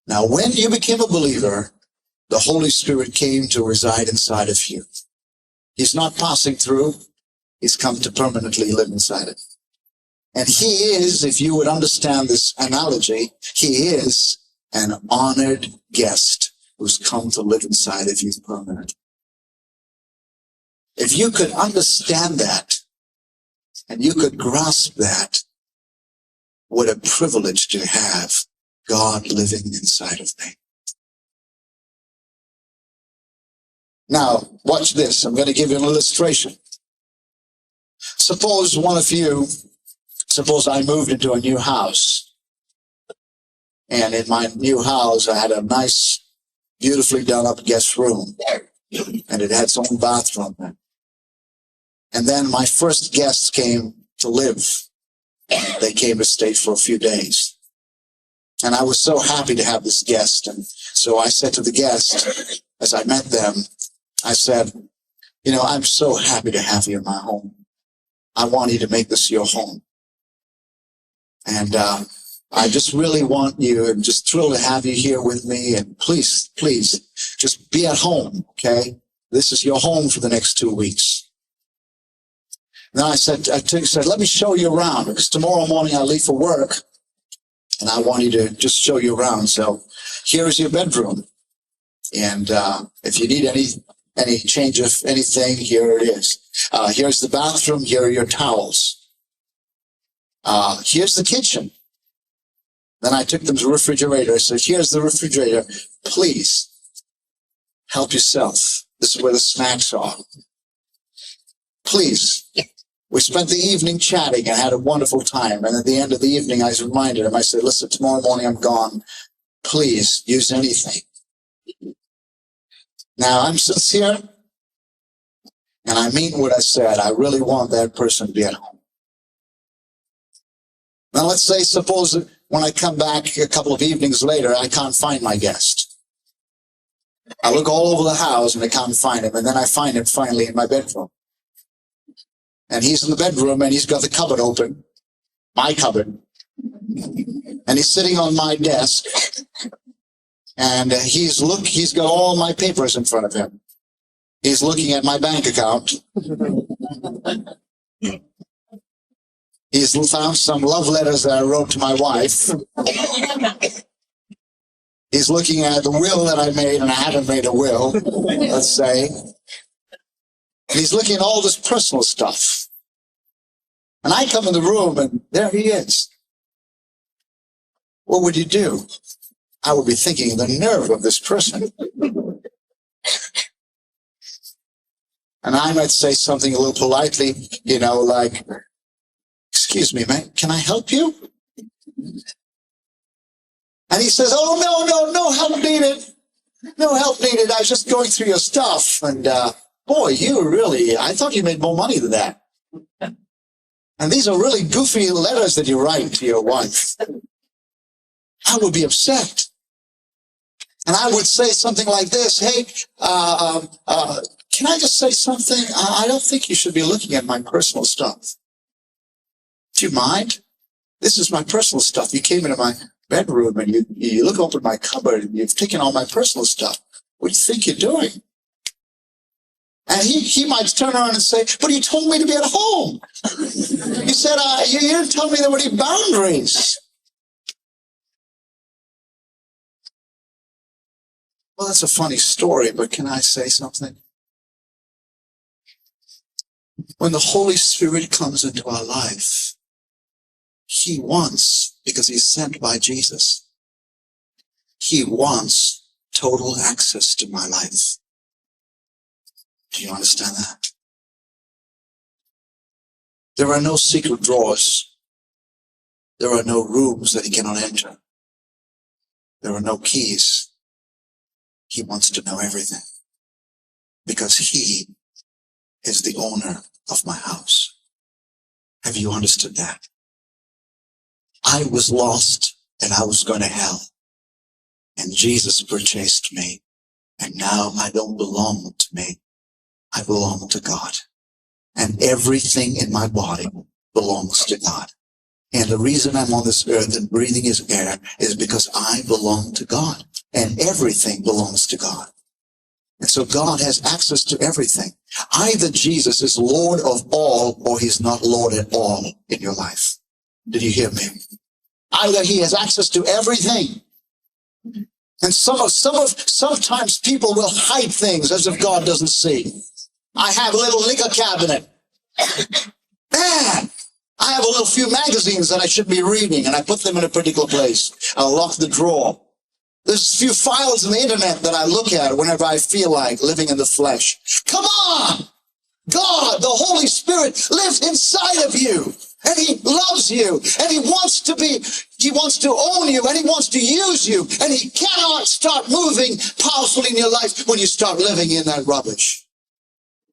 Now, when you became a believer, the Holy Spirit came to reside inside of you. He's not passing through. He's come to permanently live inside it. And he is, if you would understand this analogy, he is an honored guest who's come to live inside of you permanently. If you could understand that, and you could grasp that, what a privilege to have God living inside of me. Now, watch this. I'm going to give you an illustration. Suppose I moved into a new house. And in my new house, I had a nice, beautifully done up guest room. And it had its own bathroom. And then my first guests came to live. They came to stay for a few days. And I was so happy to have this guest. And so I said to the guest, as I met them, I said, I'm so happy to have you in my home. I want you to make this your home. And I just really want you, and just thrilled to have you here with me. And please, just be at home, okay? This is your home for the next 2 weeks. Then I said, let me show you around, because tomorrow morning I leave for work, and I want you to just show you around. So here is your bedroom. And if you need any change of anything, here it is. Here's the bathroom. Here are your towels. Here's the kitchen. Then I took them to the refrigerator. I said, here's the refrigerator. Please help yourself. This is where the snacks are. Please. We spent the evening chatting and had a wonderful time. And at the end of the evening, I reminded him, I said, listen, tomorrow morning I'm gone. Please use anything. Now, I'm sincere, and I mean what I said. I really want that person to be at home. Now, let's say, suppose when I come back a couple of evenings later, I can't find my guest. I look all over the house, and I can't find him, and then I find him finally in my bedroom. And he's in the bedroom, and he's got the cupboard open, my cupboard, and he's sitting on my desk. And he's got all my papers in front of him. He's looking at my bank account. He's found some love letters that I wrote to my wife. He's looking at the will that I made, and I haven't made a will, let's say. He's looking at all this personal stuff. And I come in the room, and there he is. What would you do? I would be thinking, the nerve of this person. And I might say something a little politely, like, excuse me, man, can I help you? And he says, oh, no help needed. No help needed. I was just going through your stuff. And boy, I thought you made more money than that. And these are really goofy letters that you write to your wife. I would be upset. And I would say something like this, hey, can I just say something? I don't think you should be looking at my personal stuff. Do you mind? This is my personal stuff. You came into my bedroom and you look open my cupboard and you've taken all my personal stuff. What do you think you're doing? And he might turn around and say, but you told me to be at home. You said, you didn't tell me there were any boundaries. Well, that's a funny story, but can I say something? When the Holy Spirit comes into our life, he wants, because he's sent by Jesus, he wants total access to my life. Do you understand that? There are no secret drawers. There are no rooms that he cannot enter. There are no keys. He wants to know everything because he is the owner of my house. Have you understood that? I was lost and I was going to hell. And Jesus purchased me. And now I don't belong to me. I belong to God. And everything in my body belongs to God. And the reason I'm on this earth and breathing his air is because I belong to God. And everything belongs to God. And so God has access to everything. Either Jesus is Lord of all or he's not Lord at all in your life. Did you hear me? Either he has access to everything. And sometimes people will hide things as if God doesn't see. I have a little liquor cabinet. Man, I have a little few magazines that I should be reading, and I put them in a particular place. I'll lock the drawer. There's a few files on the internet that I look at whenever I feel like living in the flesh. Come on! God, the Holy Spirit, lives inside of you. And he loves you. And he wants to own you. And he wants to use you. And he cannot start moving powerfully in your life when you start living in that rubbish.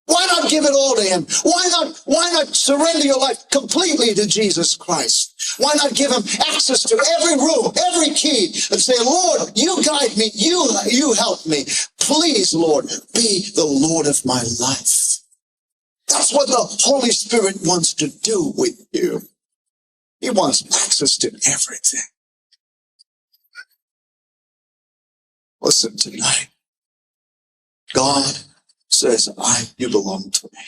Why not give it all to him? Why not surrender your life completely to Jesus Christ? Why not give him access to every room, every key, and say, Lord, you guide me, you help me. Please, Lord, be the Lord of my life. That's what the Holy Spirit wants to do with you. He wants access to everything. Listen tonight. God says, you belong to me.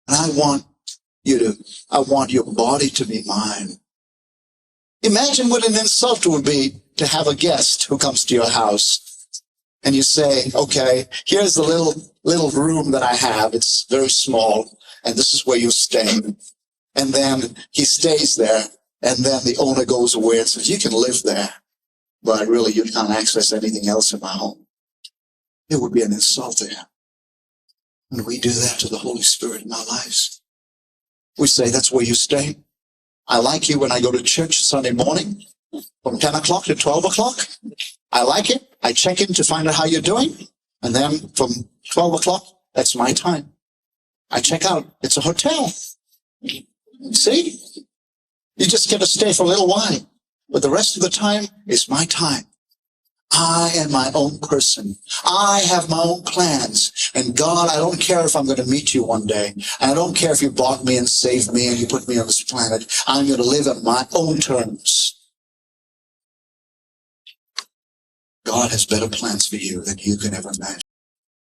And I want your body to be mine. Imagine what an insult it would be to have a guest who comes to your house and you say, okay, here's the little room that I have. It's very small, and this is where you stay. And then he stays there, and then the owner goes away and says, you can live there, but really you can't access anything else in my home. It would be an insult to him. And we do that to the Holy Spirit in our lives. We say, that's where you stay. I like you when I go to church Sunday morning from 10 o'clock to 12 o'clock. I like it. I check in to find out how you're doing. And then from 12 o'clock, that's my time. I check out. It's a hotel. See? You just get to stay for a little while. But the rest of the time is my time. I am my own person. I have my own plans. And God, I don't care if I'm going to meet you one day. And I don't care if you bought me and saved me and you put me on this planet. I'm going to live on my own terms. God has better plans for you than you can ever imagine.